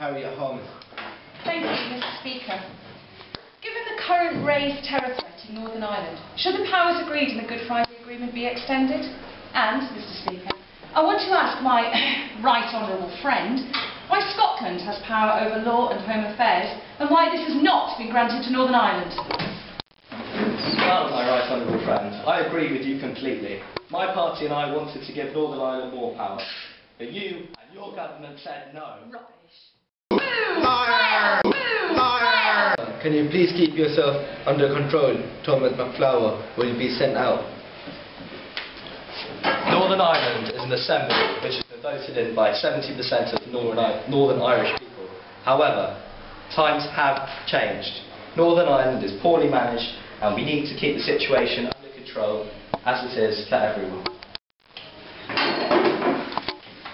Harriet Harman. Thank you, Mr. Speaker. Given the current raised terror threat in Northern Ireland, should the powers agreed in the Good Friday Agreement be extended? And, Mr. Speaker, I want to ask my right honourable friend why Scotland has power over law and home affairs and why this has not been granted to Northern Ireland. Well, my right honourable friend, I agree with you completely. My party and I wanted to give Northern Ireland more power, but you and your government said no. Rubbish. Liar! Liar! Can you please keep yourself under control, Thomas McFlower? Will you be sent out? Northern Ireland is an assembly which has been voted in by 70% of Northern Irish people. However, times have changed. Northern Ireland is poorly managed and we need to keep the situation under control as it is for everyone.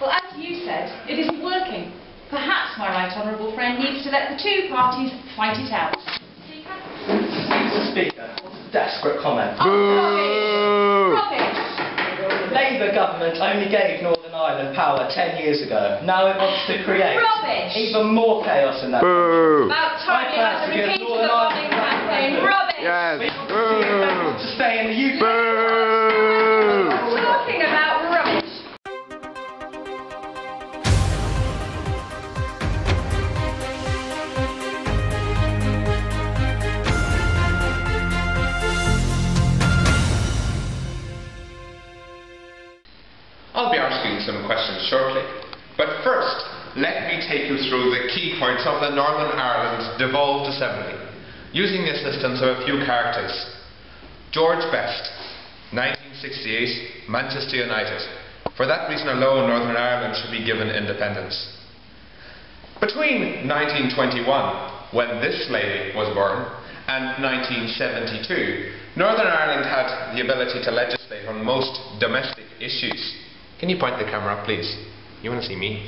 Well, as you said, it isn't working. Perhaps my right honourable friend needs to let the two parties fight it out. Speaker? Mr. Speaker, what's a desperate comment? Oh, rubbish! The Labour government only gave Northern Ireland power 10 years ago. Now it wants to create Rubbish! even more chaos in that Boo! country. About time you had to repeat the bombing campaign. Rubbish! Yes! We want to see it back to stay in the UK. Boo! Talking about rubbish. I'll be asking some questions shortly, but first, let me take you through the key points of the Northern Ireland Devolved Assembly, using the assistance of a few characters. George Best, 1968, Manchester United. For that reason alone, Northern Ireland should be given independence. Between 1921, when this lady was born, and 1972, Northern Ireland had the ability to legislate on most domestic issues. Can you point the camera up, please? You want to see me?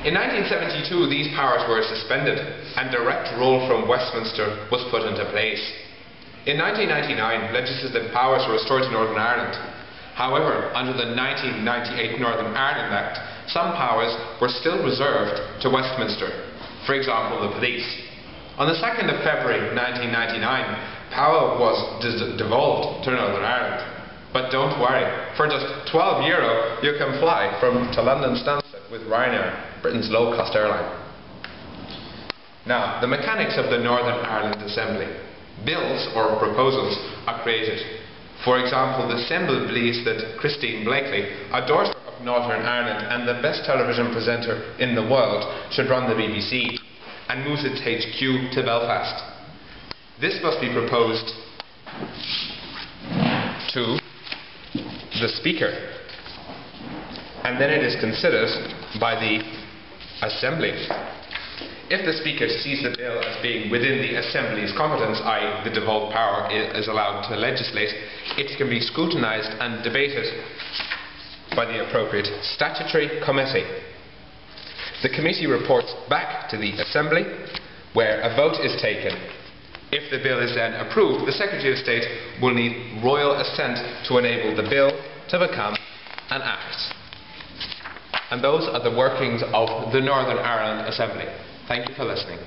In 1972, these powers were suspended and direct rule from Westminster was put into place. In 1999, legislative powers were restored to Northern Ireland. However, under the 1998 Northern Ireland Act, some powers were still reserved to Westminster. For example, the police. On the 2nd of February 1999, power was devolved to Northern Ireland. But don't worry, for just €12 you can fly to London Stansted with Ryanair, Britain's low-cost airline. Now, the mechanics of the Northern Ireland Assembly. Bills or proposals are created. For example, the Assembly believes that Christine Blakely, a daughter of Northern Ireland and the best television presenter in the world, should run the BBC and moves its HQ to Belfast. This must be proposed to the Speaker, and then it is considered by the Assembly. If the Speaker sees the bill as being within the Assembly's competence, i.e. the devolved power is allowed to legislate, it can be scrutinised and debated by the appropriate statutory committee. The committee reports back to the Assembly, where a vote is taken. If the bill is then approved, the Secretary of State will need royal assent to enable the bill to become an act. And those are the workings of the Northern Ireland Assembly. Thank you for listening.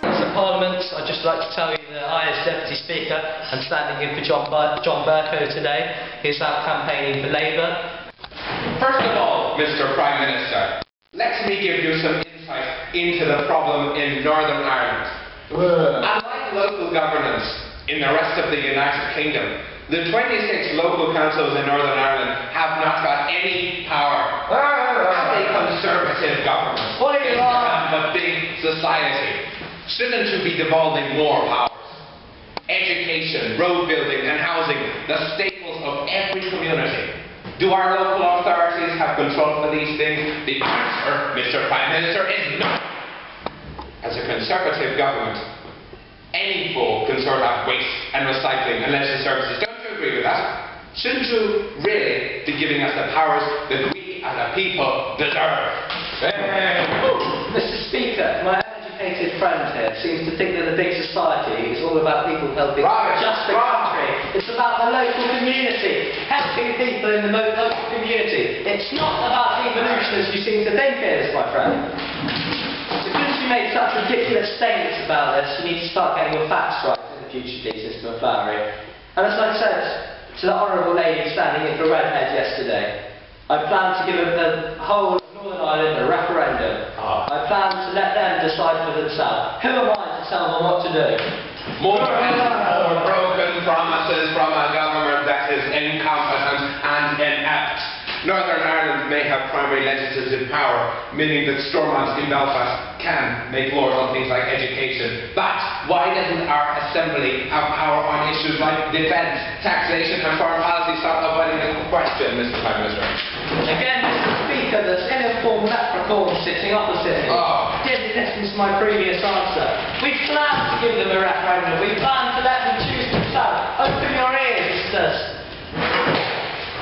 Mr. Parliament, I'd just like to tell you that I, as Deputy Speaker, am standing in for John Bercow today. He's out campaigning for Labour. First of all, Mr. Prime Minister, let me give you some insight into the problem in Northern Ireland. Unlike local governance in the rest of the United Kingdom, the 26 local councils in Northern Ireland have not got any power. As a conservative government, it's become a big society. Shouldn't you be devolving more powers? Education, road building and housing, the staples of every community. Do our local authorities have control for these things? The answer, Mr. Prime Minister, is no. As a Conservative government, any fool can sort out waste and recycling and leisure services. Don't you agree with that? Shouldn't you really be giving us the powers that we as a people deserve? Mr. Speaker, my uneducated alienated friend here seems to think that the big society is all about people helping just the country. It's about the local community, helping people in the local community. It's not about devolution as you seem to think it is, my friend. So because you made such ridiculous statements about this, you need to start getting your facts right in the future, please, Mr. McFlowery. And as I said to the honourable lady standing in for Redhead yesterday, I plan to give the whole of Northern Ireland a referendum. I plan to let them decide for themselves. Who am I to tell them what to do? More broken promises from a government that is incompetent and inept. Northern Ireland may have primary legislative power, meaning that Stormont in Belfast can make laws on things like education. But why doesn't our Assembly have power on issues like defence, taxation and foreign policy? Stop avoiding the question, Mr. Prime Minister. Again, Mr. Speaker, there's ill-informed leprechaun sitting opposite me. Didn't listen to my previous answer. We plan to give them a referendum. We plan to let them choose themselves. Open your ears, sisters.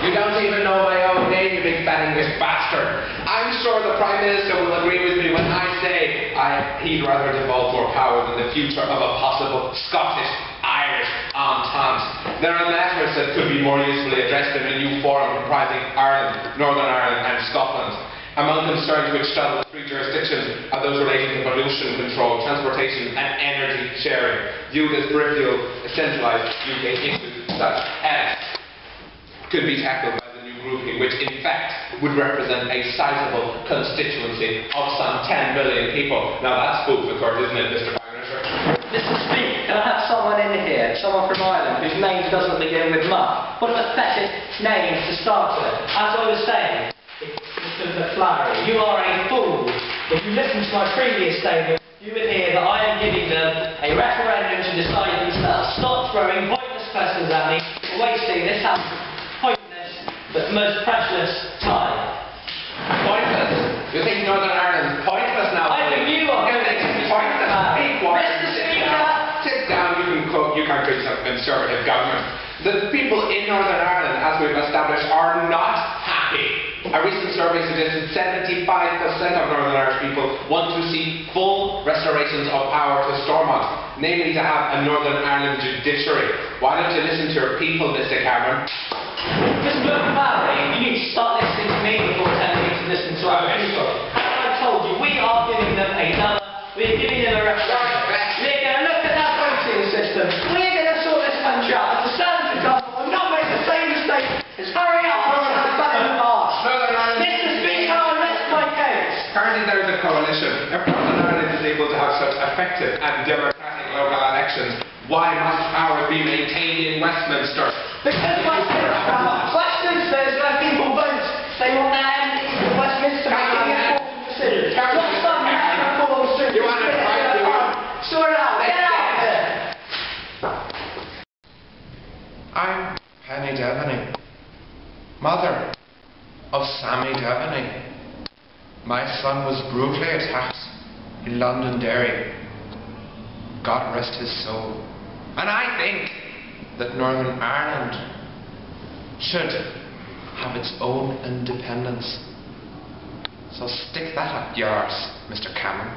You don't even know my own name, you big fat English bastard. I'm sure the Prime Minister will agree with me when I say he'd rather devolve more power than the future of a possible Scottish-Irish entente. There are matters that could be more usefully addressed in a new forum comprising Ireland, Northern Ireland and Scotland. Among concerns which straddle the three jurisdictions are those relating to pollution control, transportation and energy sharing, viewed as peripheral, centralised UK issues such as could be tackled by the new grouping, which in fact would represent a sizable constituency of some 10 million people. Now that's food for thought, isn't it, Mr. Prime Minister? Mr. Speaker, can I have someone in here, someone from Ireland, whose name doesn't begin with Muff? What a pathetic name to start with. As I was saying, Mr. McFlowery, you are a fool. If you listen to my previous statement, you would hear that I am giving them a referendum to decide themselves. Stop throwing pointless questions at me, wasting this pointless but most precious time. Pointless? You think Northern Ireland's pointless now? I think you are pointless. Mr. Speaker! Sit down, you can't create a conservative government. The people in Northern Ireland, as we've established, are not happy. A recent survey suggested 75% of Northern Irish people want to see full restorations of power to Stormont, namely to have a Northern Ireland judiciary. Why don't you listen to your people, Mr. Cameron? Mr. McFlowery, you need to start listening to me before telling me to listen to other people. As I told you, we are giving them a referendum. We're going to look at that voting system. We're going to sort this country out. As a Conservative government, we'll not make the same mistake as hurry up or have done in the past. Mr. Speaker, I rest my case. Currently there is a coalition. If Northern Ireland is able to have such effective and democratic local elections, why must power be maintained in Westminster? Because Westminster is where people vote. They want their MPs in Westminster making important decisions. Not some reforms through. You want to fight? Sort it out. Get out of here. I'm Penny Devaney, mother of Sammy Devaney. My son was brutally attacked in Londonderry. God rest his soul. And I think that Northern Ireland should have its own independence. So stick that up yours, Mr. Cameron.